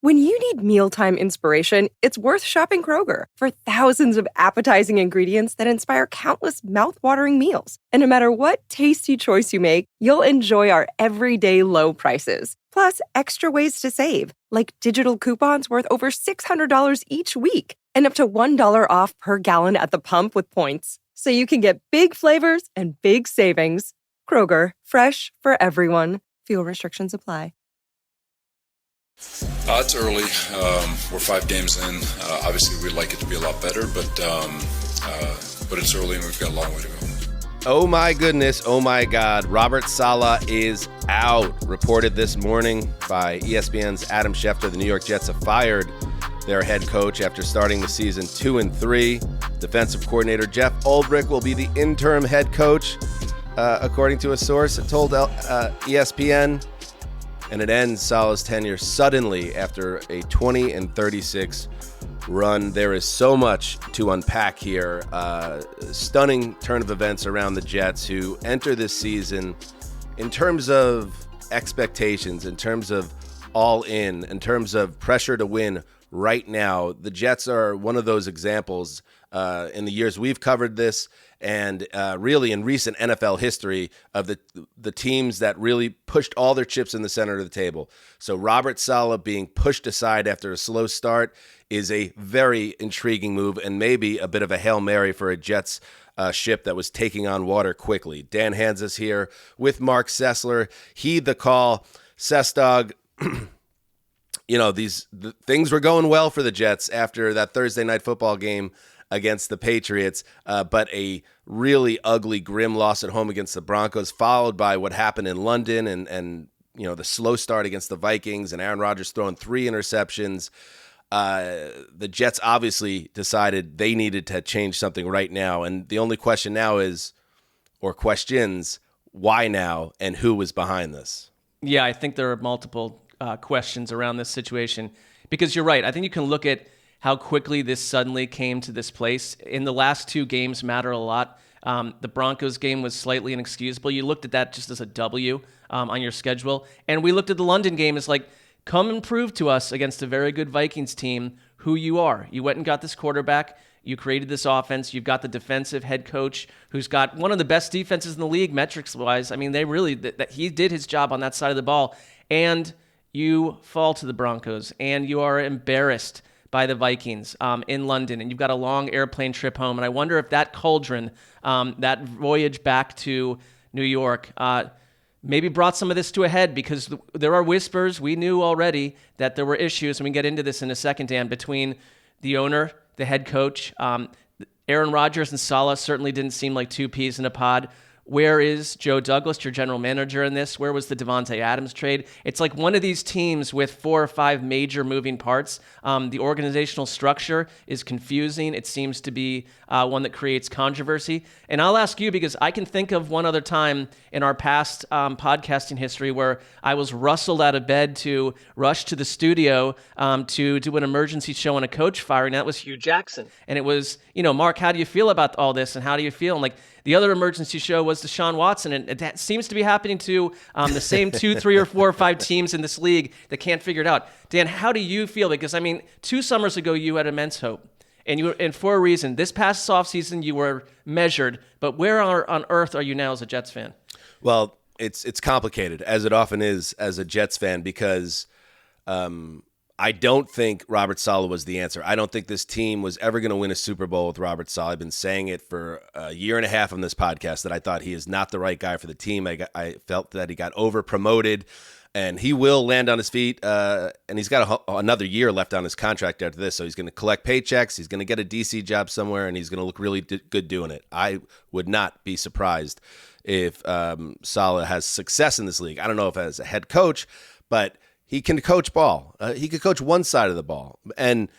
When you need mealtime inspiration, it's worth shopping Kroger for thousands of appetizing ingredients that inspire countless mouthwatering meals. And no matter what tasty choice you make, you'll enjoy our everyday low prices. Plus, extra ways to save, like digital coupons worth over $600 each week and up to $1 off per gallon at the pump with points. So you can get big flavors and big savings. Kroger, fresh for everyone. Fuel restrictions apply. It's early. We're 5 games in. Obviously, we'd like it to be a lot better, but it's early and we've got a long way to go. Oh my goodness, oh my God. Robert Saleh is out. Reported this morning by ESPN's Adam Schefter. The New York Jets have fired their head coach after starting the season 2-3. Defensive coordinator Jeff Ulbrich will be the interim head coach, according to a source that told ESPN. And it ends Saleh's tenure suddenly after a 20-36 run. There is so much to unpack here. Stunning turn of events around the Jets, who enter this season in terms of expectations, in terms of all in terms of pressure to win right now. The Jets are one of those examples in the years we've covered this, and really in recent NFL history of the teams that really pushed all their chips in the center of the table. So Robert Saleh being pushed aside after a slow start is a very intriguing move and maybe a bit of a Hail Mary for a Jets ship that was taking on water quickly. Dan Hanzus here with Marc Sessler. Heed the call. Sessdog, things were going well for the Jets after that Thursday night football game against the Patriots, but a really ugly, grim loss at home against the Broncos, followed by what happened in London and the slow start against the Vikings and Aaron Rodgers throwing 3 interceptions. The Jets obviously decided they needed to change something right now, and the only question now is, or questions, why now and who was behind this? Yeah, I think there are multiple questions around this situation, because you're right. I think you can look at how quickly this suddenly came to this place. In the last 2 games matter a lot. The Broncos game was slightly inexcusable. You looked at that just as a W on your schedule. And we looked at the London game as like, come and prove to us against a very good Vikings team who you are. You went and got this quarterback. You created this offense. You've got the defensive head coach who's got one of the best defenses in the league, metrics-wise. I mean, they really, that he did his job on that side of the ball. And you fall to the Broncos, and you are embarrassed by the Vikings in London, and you've got a long airplane trip home. And I wonder if that cauldron, that voyage back to New York, maybe brought some of this to a head, because there are whispers. We knew already that there were issues, and we can get into this in a second, Dan, between the owner, the head coach. Aaron Rodgers and Saleh certainly didn't seem like 2 peas in a pod. Where is Joe Douglas, your general manager, in this? Where was the Devontae Adams trade? It's like one of these teams with 4 or 5 major moving parts. The organizational structure is confusing. It seems to be one that creates controversy. And I'll ask you, because I can think of one other time in our past podcasting history where I was rustled out of bed to rush to the studio to do an emergency show on a coach firing. That was Hugh Jackson. And it was, Mark, how do you feel about all this? And how do you feel? And the other emergency show was Deshaun Watson, and that seems to be happening to the same 2, 3, or 4 or 5 teams in this league that can't figure it out. Dan, how do you feel? Because, 2 summers ago, you had immense hope, and for a reason. This past offseason, you were measured, but where on earth are you now as a Jets fan? Well, it's complicated, as it often is as a Jets fan, because I don't think Robert Saleh was the answer. I don't think this team was ever going to win a Super Bowl with Robert Saleh. I've been saying it for a year and a half on this podcast that I thought he is not the right guy for the team. I felt that he got over-promoted, and he will land on his feet, and he's got another year left on his contract after this, so he's going to collect paychecks, he's going to get a DC job somewhere, and he's going to look really good doing it. I would not be surprised if Saleh has success in this league. I don't know if as a head coach, but he can coach ball. He could coach one side of the ball. And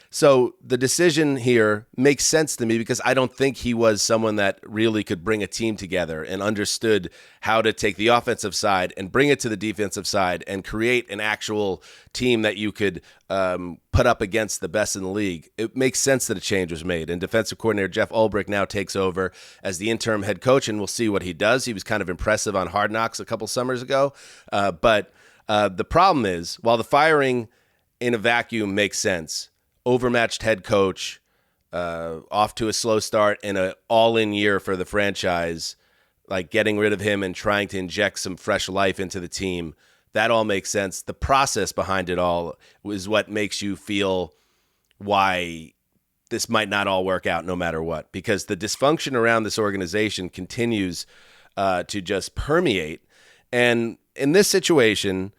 so the decision here makes sense to me, because I don't think he was someone that really could bring a team together and understood how to take the offensive side and bring it to the defensive side and create an actual team that you could put up against the best in the league. It makes sense that a change was made. And defensive coordinator Jeff Ulbrich now takes over as the interim head coach, and we'll see what he does. He was kind of impressive on Hard Knocks a couple summers ago. But the problem is, while the firing in a vacuum makes sense. Overmatched head coach, off to a slow start in an all-in year for the franchise, like getting rid of him and trying to inject some fresh life into the team. That all makes sense. The process behind it all is what makes you feel why this might not all work out no matter what, because the dysfunction around this organization continues to just permeate. And in this situation,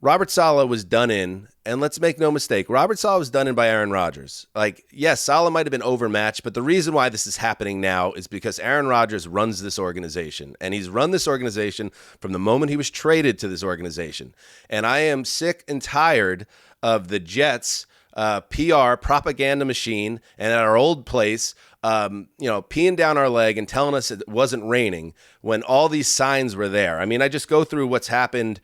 Robert Saleh was done in, and let's make no mistake, Robert Saleh was done in by Aaron Rodgers. Like, yes, Saleh might have been overmatched, but the reason why this is happening now is because Aaron Rodgers runs this organization, and he's run this organization from the moment he was traded to this organization. And I am sick and tired of the Jets' PR propaganda machine, and at our old place, peeing down our leg and telling us it wasn't raining when all these signs were there. I mean, I just go through what's happened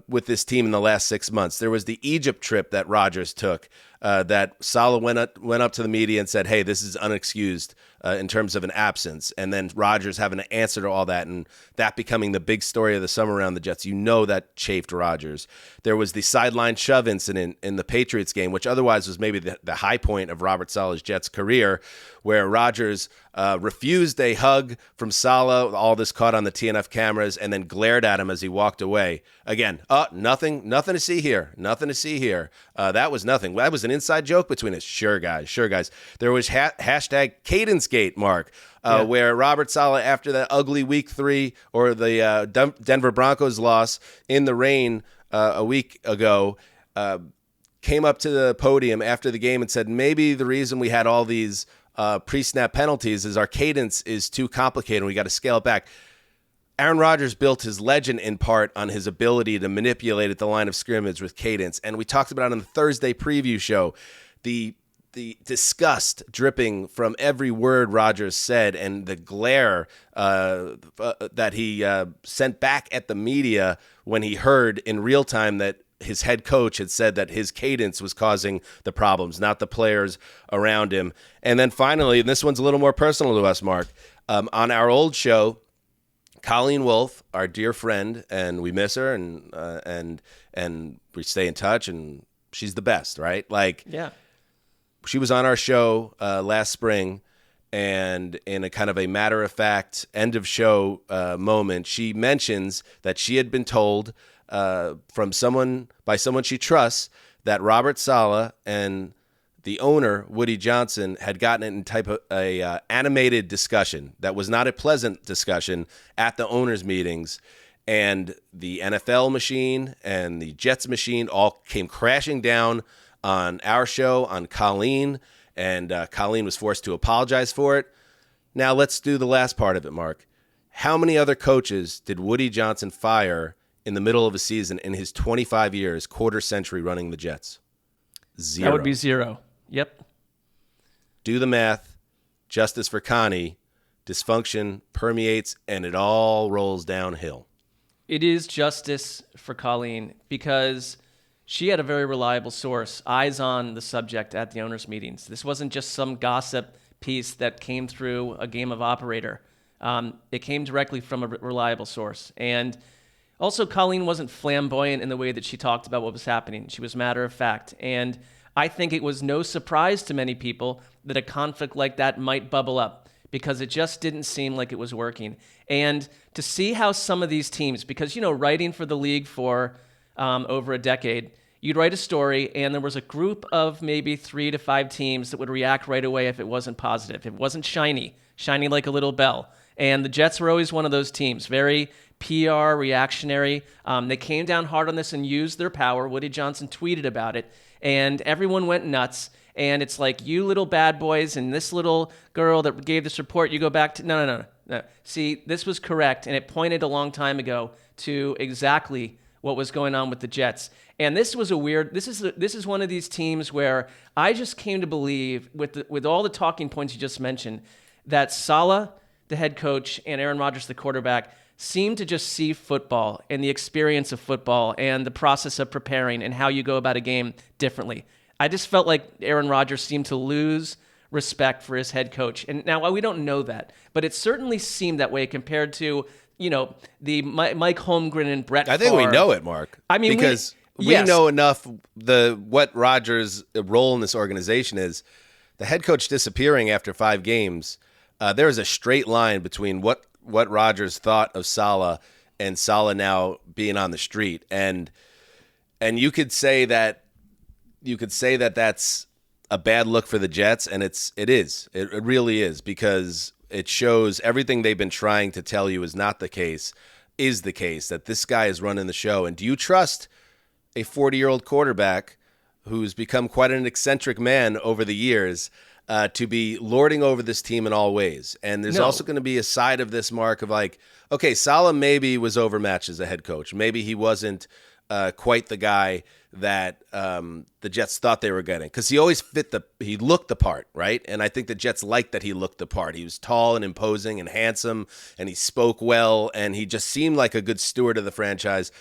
with this team in the last 6 months. There was the Egypt trip that Rodgers took, that Saleh went up to the media and said, hey, this is unexcused in terms of an absence. And then Rodgers having to answer to all that, and that becoming the big story of the summer around the Jets. You know that chafed Rodgers. There was the sideline shove incident in the Patriots game, which otherwise was maybe the high point of Robert Saleh's Jets career, where Rodgers refused a hug from Saleh, all this caught on the TNF cameras, and then glared at him as he walked away. Again, nothing to see here. Nothing to see here. That was nothing. That was an inside joke between us. Sure, guys. There was hashtag Cadence-gate, Mark, where Robert Saleh, after that ugly Week 3 or the Denver Broncos loss in the rain a week ago, came up to the podium after the game and said, maybe the reason we had all these pre-snap penalties is our cadence is too complicated and we got to scale it back. Aaron Rodgers built his legend in part on his ability to manipulate at the line of scrimmage with cadence. And we talked about it on the Thursday preview show, the disgust dripping from every word Rodgers said and the glare that he sent back at the media when he heard in real time that his head coach had said that his cadence was causing the problems, not the players around him. And then finally, and this one's a little more personal to us, Mark, on our old show, Colleen Wolfe, our dear friend, and we miss her, and we stay in touch, and she's the best, right? Like, yeah, she was on our show last spring, and in a kind of a matter-of-fact end-of-show moment, she mentions that she had been told by someone she trusts that Robert Saleh and the owner, Woody Johnson, had gotten in type of a animated discussion that was not a pleasant discussion at the owners' meetings. And the NFL machine and the Jets machine all came crashing down on our show, on Colleen, and Colleen was forced to apologize for it. Now let's do the last part of it, Mark. How many other coaches did Woody Johnson fire in the middle of a season in his 25 years, quarter century running the Jets? Zero. That would be zero. Yep. Do the math. Justice for Connie. Dysfunction permeates, and it all rolls downhill. It is justice for Colleen because she had a very reliable source, eyes on the subject at the owners' meetings. This wasn't just some gossip piece that came through a game of operator. It came directly from a reliable source. And also, Colleen wasn't flamboyant in the way that she talked about what was happening. She was matter of fact. And I think it was no surprise to many people that a conflict like that might bubble up because it just didn't seem like it was working. And to see how some of these teams, because, writing for the league for over a decade, you'd write a story and there was a group of maybe 3 to 5 teams that would react right away if it wasn't positive. It wasn't shiny like a little bell. And the Jets were always one of those teams, very PR, reactionary. They came down hard on this and used their power. Woody Johnson tweeted about it, and everyone went nuts. And it's like, you little bad boys and this little girl that gave this report, you go back to, no. See, this was correct, and it pointed a long time ago to exactly what was going on with the Jets. And this was this is one of these teams where I just came to believe, with all the talking points you just mentioned, that Saleh, the head coach, and Aaron Rodgers, the quarterback, seem to just see football and the experience of football and the process of preparing and how you go about a game differently. I just felt like Aaron Rodgers seemed to lose respect for his head coach. And now we don't know that, but it certainly seemed that way compared to, the Mike Holmgren and Brett Favre. I think we know it, Mark. I mean, because we know enough what Rodgers' role in this organization is. The head coach disappearing after 5 games, there is a straight line between what Rodgers thought of Saleh and Saleh now being on the street, and you could say that that's a bad look for the Jets, and it really is, because it shows everything they've been trying to tell you is not the case, is the case, that this guy is running the show. And do you trust a 40-year-old quarterback who's become quite an eccentric man over the years to be lording over this team in all ways? And there's also going to be a side of this, Mark, of like, okay, Saleh maybe was overmatched as a head coach. Maybe he wasn't quite the guy that the Jets thought they were getting, because he always he looked the part, right? And I think the Jets liked that he looked the part. He was tall and imposing and handsome, and he spoke well, and he just seemed like a good steward of the franchise.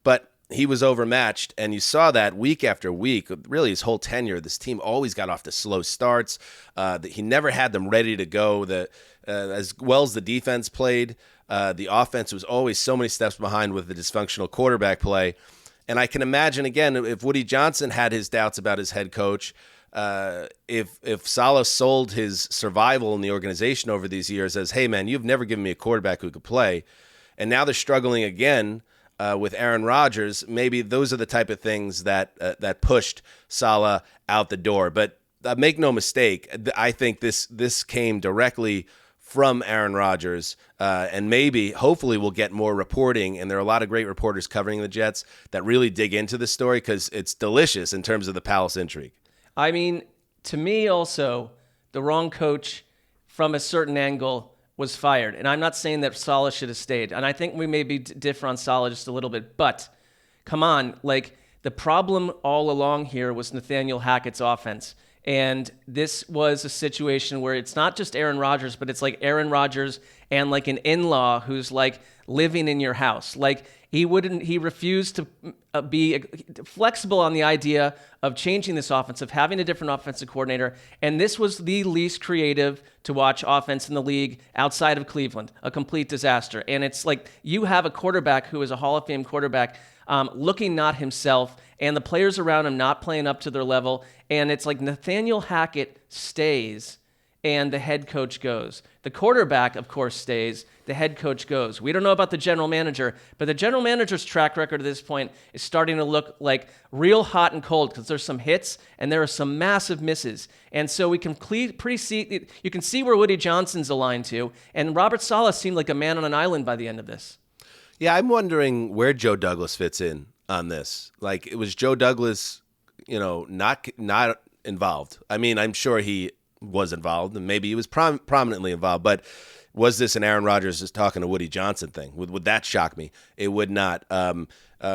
But he was overmatched, and you saw that week after week. Really, his whole tenure, this team always got off to slow starts. He never had them ready to go. As well as the defense played, the offense was always so many steps behind with the dysfunctional quarterback play. And I can imagine, again, if Woody Johnson had his doubts about his head coach, if Saleh sold his survival in the organization over these years as, hey, man, you've never given me a quarterback who could play, and now they're struggling again with Aaron Rodgers, maybe those are the type of things that pushed Saleh out the door. But make no mistake, I think this came directly from Aaron Rodgers, and hopefully we'll get more reporting, and there are a lot of great reporters covering the Jets that really dig into the story, because it's delicious in terms of the Palace intrigue. I mean, to me also, the wrong coach from a certain angle was fired, and I'm not saying that Saleh should have stayed, and I think we may be differ on Saleh just a little bit, but come on, like, the problem all along here was Nathaniel Hackett's offense. And this was a situation where it's not just Aaron Rodgers, but it's like Aaron Rodgers and like an in-law who's like living in your house. Like he refused to be flexible on the idea of changing this offense, of having a different offensive coordinator. And this was the least creative to watch offense in the league outside of Cleveland, a complete disaster. And it's like you have a quarterback who is a Hall of Fame quarterback, looking not himself, and the players around him not playing up to their level. And it's like Nathaniel Hackett stays and the head coach goes. The quarterback, of course, stays. The head coach goes. We don't know about the general manager, but the general manager's track record at this point is starting to look like real hot and cold, because there's some hits and there are some massive misses. And so we can you can see where Woody Johnson's aligned to, and Robert Saleh seemed like a man on an island by the end of this. Yeah, I'm wondering where Joe Douglas fits in on this. Like, it was Joe Douglas, not involved. I mean, I'm sure he was involved, and maybe he was prominently involved, but was this an Aaron Rodgers just talking to Woody Johnson thing? Would that shock me? It would not,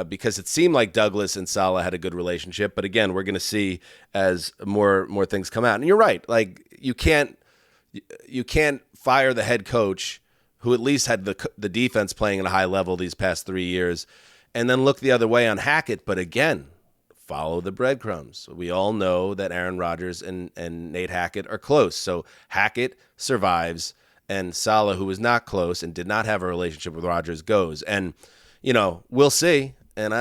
because it seemed like Douglas and Saleh had a good relationship. But again, we're going to see as more things come out. And you're right. Like, you can't fire the head coach who at least had the defense playing at a high level these past 3 years, and then look the other way on Hackett. But again, follow the breadcrumbs. We all know that Aaron Rodgers and Nate Hackett are close. So Hackett survives, and Saleh, who was not close and did not have a relationship with Rodgers, goes. And, we'll see. And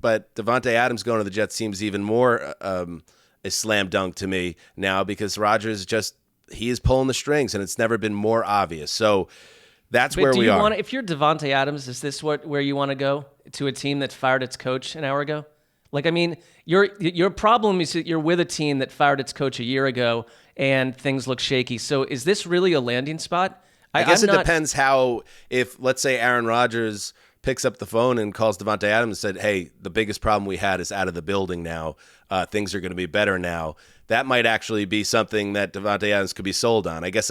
but Davante Adams going to the Jets seems even more a slam dunk to me now, because Rodgers he is pulling the strings, and it's never been more obvious. So that's where we are. If you're Davante Adams, is this where you want to go, to a team that fired its coach an hour ago? Like, I mean, your problem is that you're with a team that fired its coach a year ago and things look shaky. So is this really a landing spot? I guess it depends if, let's say, Aaron Rodgers picks up the phone and calls Davante Adams and said, hey, the biggest problem we had is out of the building now. Things are going to be better now. That might actually be something that Davante Adams could be sold on. I guess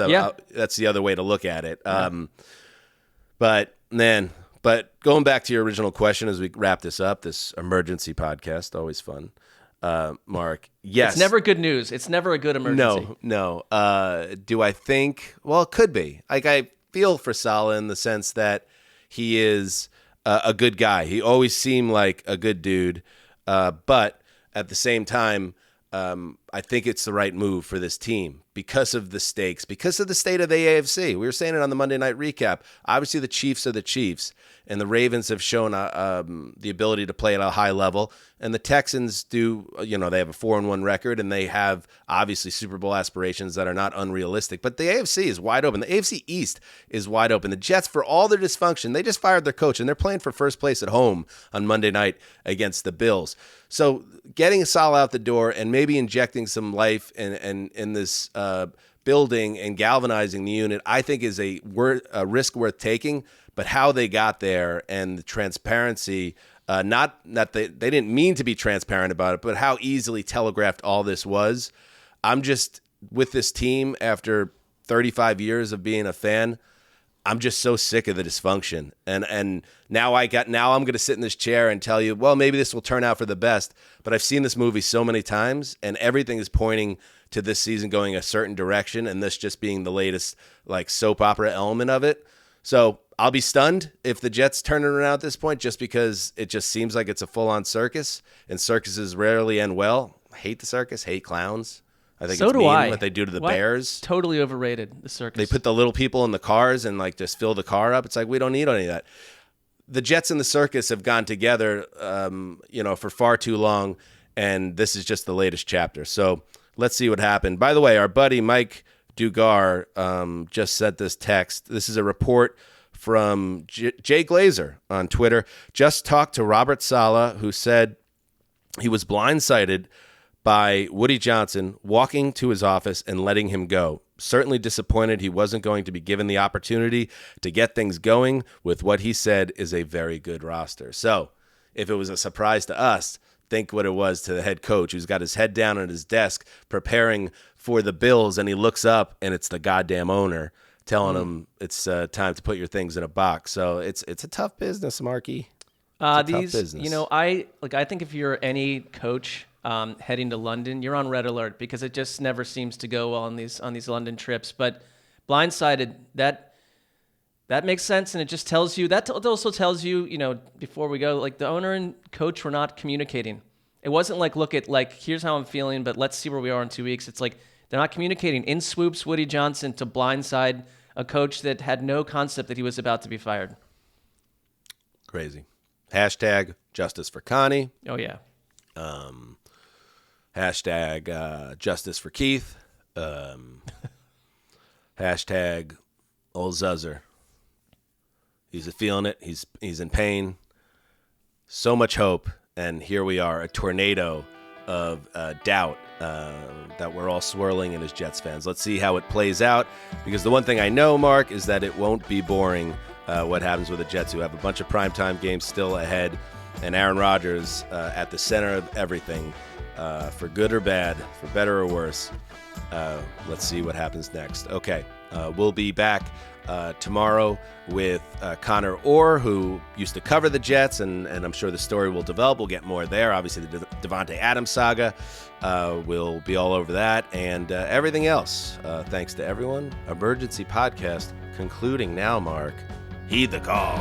that's the other way to look at it. But going back to your original question as we wrap this up, this emergency podcast, always fun. Mark, yes. It's never good news. It's never a good emergency. No. Do I think? Well, it could be. Like, I feel for Saleh in the sense that he is a good guy. He always seemed like a good dude. But at the same time, I think it's the right move for this team because of the stakes, because of the state of the AFC. We were saying it on the Monday night recap. Obviously, the Chiefs are the Chiefs, and the Ravens have shown the ability to play at a high level. And the Texans do, they have a 4-1 record, and they have obviously Super Bowl aspirations that are not unrealistic. But the AFC is wide open. The AFC East is wide open. The Jets, for all their dysfunction, they just fired their coach, and they're playing for first place at home on Monday night against the Bills. So getting Saleh out the door and maybe injecting some life in this building and galvanizing the unit, I think is a risk worth taking. But how they got there and the transparency, not that they didn't mean to be transparent about it, but how easily telegraphed all this was. I'm just, with this team after 35 years of being a fan, I'm just so sick of the dysfunction. And now I'm going to sit in this chair and tell you, well, maybe this will turn out for the best. But I've seen this movie so many times, and everything is pointing to this season going a certain direction, and this just being the latest soap opera element of it. So I'll be stunned if the Jets turn it around at this point, just because it just seems like it's a full-on circus, and circuses rarely end well. I hate the circus, hate clowns. I think it's mean what they do to the Bears. Totally overrated, the circus. They put the little people in the cars and just fill the car up. It's like, we don't need any of that. The Jets and the circus have gone together, for far too long, and this is just the latest chapter. So let's see what happened. By the way, our buddy Mike Dugar just sent this text. This is a report from Jay Glazer on Twitter. Just talked to Robert Saleh, who said he was blindsided by Woody Johnson walking to his office and letting him go. Certainly disappointed he wasn't going to be given the opportunity to get things going with what he said is a very good roster. So if it was a surprise to us, think what it was to the head coach who's got his head down at his desk preparing for the Bills, and he looks up and it's the goddamn owner telling him it's time to put your things in a box. So it's a tough business, Marky. Tough business. I think if you're any coach heading to London, you're on red alert, because it just never seems to go well on these London trips. But blindsided, that makes sense, and it just tells you that also tells you, before we go, the owner and coach were not communicating. It wasn't here's how I'm feeling, but let's see where we are in 2 weeks. It's like they're not communicating. In swoops Woody Johnson to blindside a coach that had no concept that he was about to be fired. Crazy. Hashtag justice for Connie. Oh yeah. Hashtag justice for Keith. Hashtag old Zuzzer. He's feeling it. He's in pain. So much hope, and here we are, a tornado of doubt that we're all swirling in as Jets fans. Let's see how it plays out, because the one thing I know, Mark, is that it won't be boring what happens with the Jets, who have a bunch of primetime games still ahead, and Aaron Rodgers at the center of everything, for good or bad, for better or worse. Let's see what happens next. Okay, we'll be back tomorrow with Connor Orr, who used to cover the Jets, and I'm sure the story will develop. We'll get more there. Obviously, the Devontae Adams saga will be all over that, and everything else. Thanks to everyone. Emergency podcast concluding now, Mark. Heed the call.